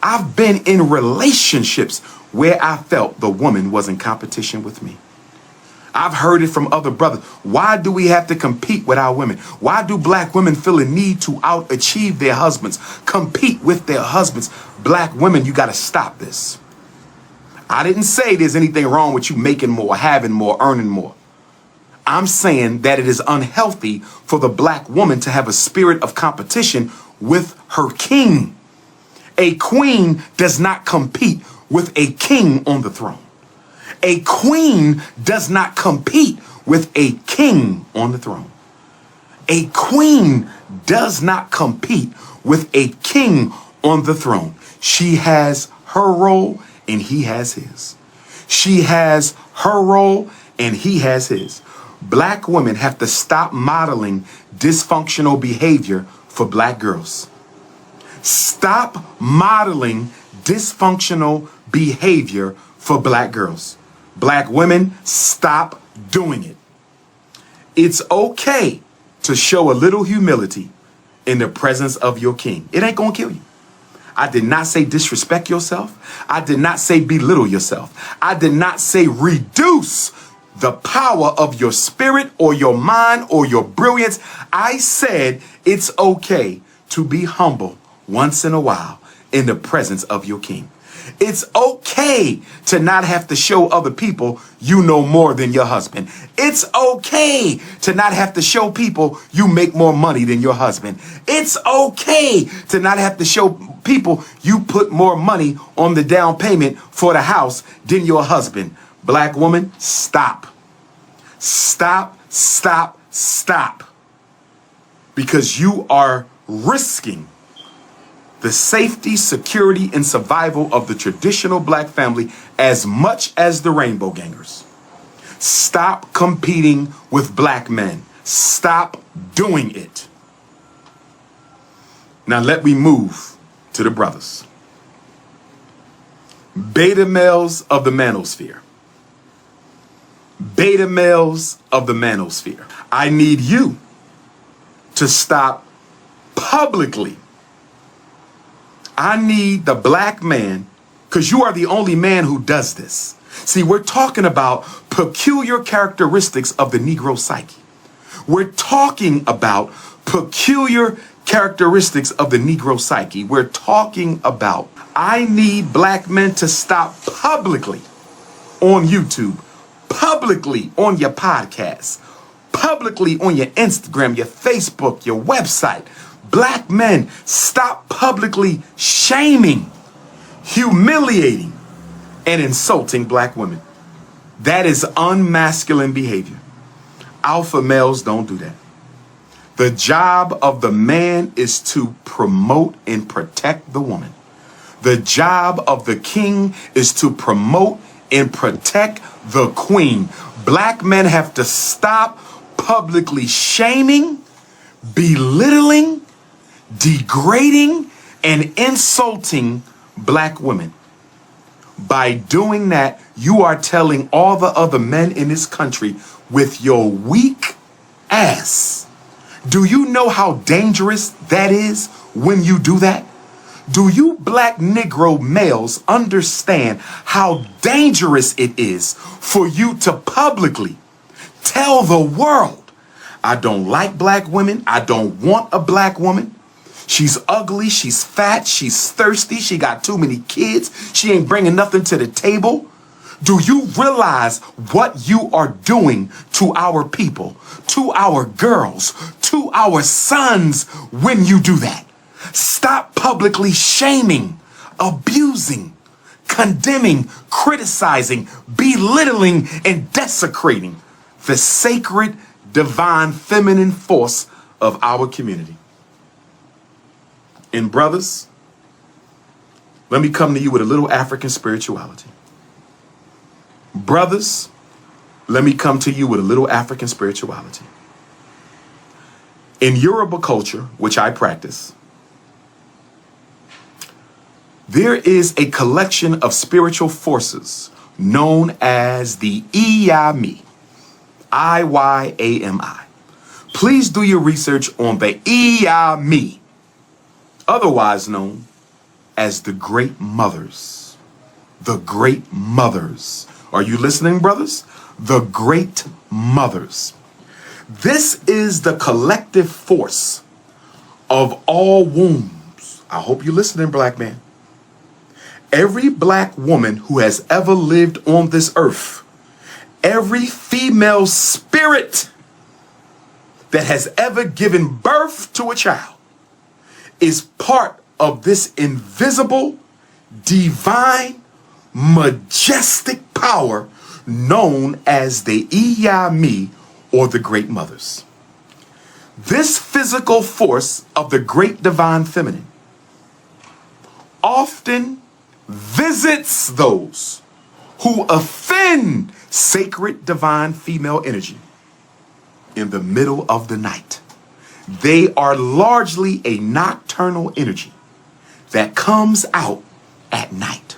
I've been in relationships where I felt the woman was in competition with me. I've heard it from other brothers. Why do we have to compete with our women? Why do black women feel a need to out-achieve their husbands, compete with their husbands? Black women, you got to stop this. I didn't say there's anything wrong with you making more, having more, earning more. I'm saying that it is unhealthy for the black woman to have a spirit of competition with her king. A queen does not compete with a king on the throne. A queen does not compete with a king on the throne. A queen does not compete with a king on the throne. She has her role and he has his. She has her role and he has his. Black women have to stop modeling dysfunctional behavior for black girls. Stop modeling dysfunctional behavior for black girls. Black women, stop doing it. It's okay to show a little humility in the presence of your king. It ain't gonna kill you. I did not say disrespect yourself. I did not say belittle yourself. I did not say reduce the power of your spirit or your mind or your brilliance. I said it's okay to be humble once in a while in the presence of your king. It's okay to not have to show other people you know more than your husband. It's okay to not have to show people you make more money than your husband. It's okay to not have to show people you put more money on the down payment for the house than your husband. Black woman, stop. Stop, stop, stop. Because you are risking the safety, security, and survival of the traditional black family as much as the rainbow gangers. Stop competing with black men. Stop doing it. Now let me move to the brothers. Beta males of the manosphere. Beta males of the manosphere. I need you to stop publicly. I need the black man, because you are the only man who does this. See, we're talking about peculiar characteristics of the Negro psyche. We're talking about peculiar characteristics of the Negro psyche. We're talking about, I need black men to stop publicly on YouTube, publicly on your podcasts, publicly on your Instagram, your Facebook, your website. Black men, stop publicly shaming, humiliating, and insulting black women. That is unmasculine behavior. Alpha males don't do that. The job of the man is to promote and protect the woman. The job of the king is to promote and protect the queen. Black men have to stop publicly shaming, belittling, degrading, and insulting black women. By doing that, you are telling all the other men in this country with your weak ass. Do you know how dangerous that is when you do that? Do you black Negro males understand how dangerous it is for you to publicly tell the world, I don't like black women, I don't want a black woman, she's ugly, she's fat, she's thirsty, she got too many kids, she ain't bringing nothing to the table? Do you realize what you are doing to our people, to our girls, to our sons when you do that? Stop publicly shaming, abusing, condemning, criticizing, belittling, and desecrating the sacred, divine, feminine force of our community. And brothers, let me come to you with a little African spirituality. Brothers, let me come to you with a little African spirituality. In Yoruba culture, which I practice, there is a collection of spiritual forces known as the Iyami, I-Y-A-M-I. Please do your research on the Iyami, otherwise known as the great mothers. The great mothers. Are you listening, brothers? The great mothers. This is the collective force of all wombs. I hope you're listening, black man. Every black woman who has ever lived on this earth, every female spirit that has ever given birth to a child is part of this invisible, divine, majestic power known as the Iyami, or the great mothers. This physical force of the great divine feminine often visits those who offend sacred divine female energy in the middle of the night. They are largely a nocturnal energy that comes out at night.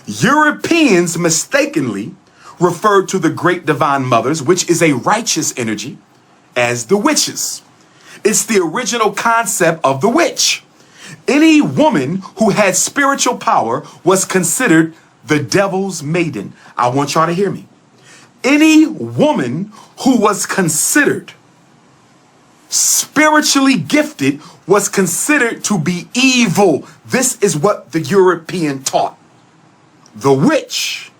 Europeans mistakenly referred to the great divine mothers, which is a righteous energy, as the witches. It's the original concept of the witch. Any woman who had spiritual power was considered the devil's maiden. I want y'all to hear me. Any woman who was considered spiritually gifted was considered to be evil. This is what the European taught. The witch.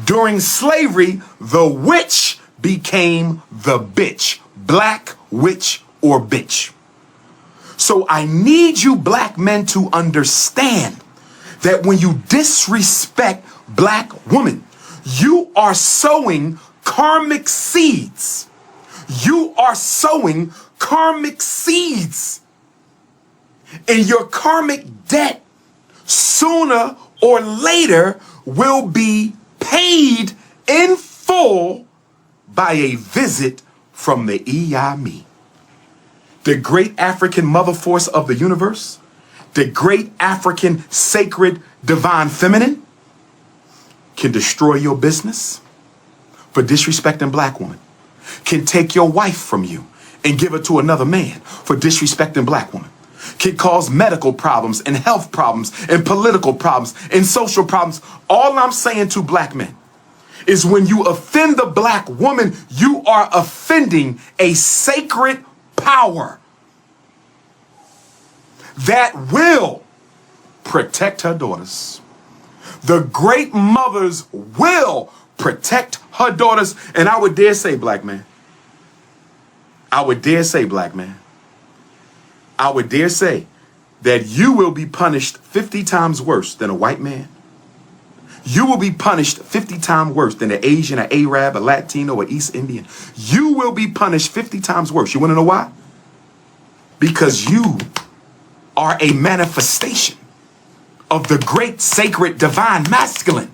During slavery, the witch became the bitch. Black witch or bitch. So I need you black men to understand that when you disrespect black women, you are sowing karmic seeds. You are sowing karmic seeds. And your karmic debt sooner or later will be paid in full by a visit from the Iyami, the great African mother force of the universe, the great African sacred divine feminine. Can destroy your business for disrespecting black woman, can take your wife from you and give her to another man for disrespecting black woman, can cause medical problems and health problems and political problems and social problems. All I'm saying to black men is when you offend the black woman, you are offending a sacred power that will protect her daughters. The great mothers will protect her daughters. And I would dare say, black man, I would dare say, black man, I would dare say that you will be punished 50 times worse than a white man. You will be punished 50 times worse than an Asian, an Arab, a Latino, an East Indian. You will be punished 50 times worse. You want to know why? Because you are a manifestation of the great sacred divine masculine.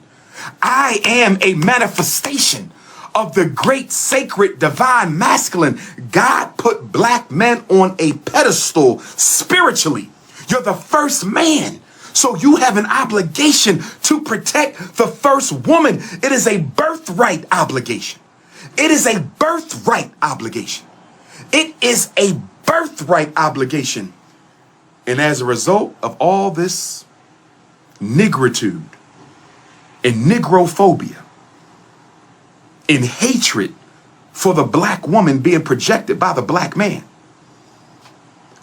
I am a manifestation of the great sacred divine masculine. God put black men on a pedestal spiritually. You're the first man. So you have an obligation to protect the first woman. It is a birthright obligation. It is a birthright obligation. It is a birthright obligation. And as a result of all this nigritude and nigrophobia and hatred for the black woman being projected by the black man,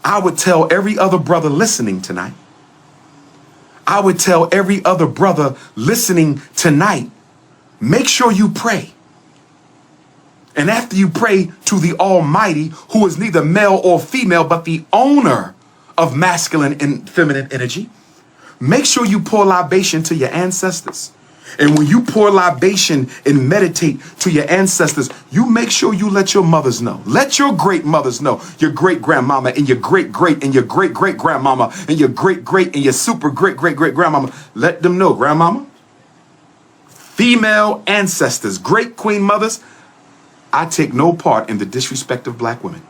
I would tell every other brother listening tonight, I would tell every other brother listening tonight, make sure you pray. And after you pray to the Almighty, who is neither male or female, but the owner of masculine and feminine energy, make sure you pour libation to your ancestors. And when you pour libation and meditate to your ancestors, you make sure you let your mothers know. Let your great mothers know. Your great grandmama and your great great and your great great grandmama and your great great and your super great great great grandmama. Let them know, grandmama, female ancestors, great queen mothers, I take no part in the disrespect of black women.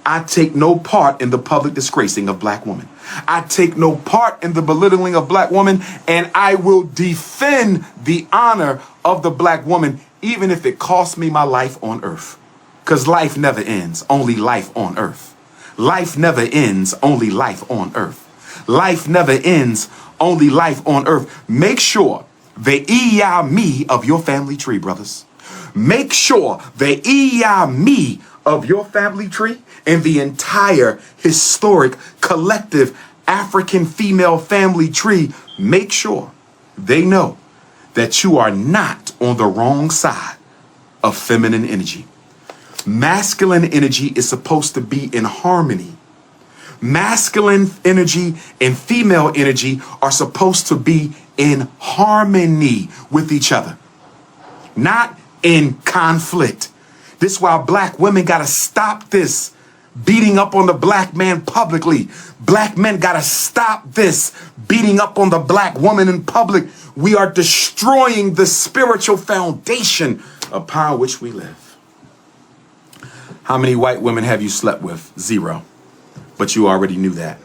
I take no part in the public disgracing of black women. I take no part in the belittling of black women, and I will defend the honor of the black woman, even if it costs me my life on earth. Because life never ends, only life on earth. Life never ends, only life on earth. Life never ends, only life on earth. Make sure the EI-me of your family tree, brothers. Make sure the EI-me of your family tree and the entire historic collective African female family tree, make sure they know that you are not on the wrong side of feminine energy. Masculine energy is supposed to be in harmony. Masculine energy and female energy are supposed to be in harmony with each other, not in conflict. This is why black women got to stop this beating up on the black man publicly. Black men got to stop this beating up on the black woman in public. We are destroying the spiritual foundation upon which we live. How many white women have you slept with? 0. But you already knew that.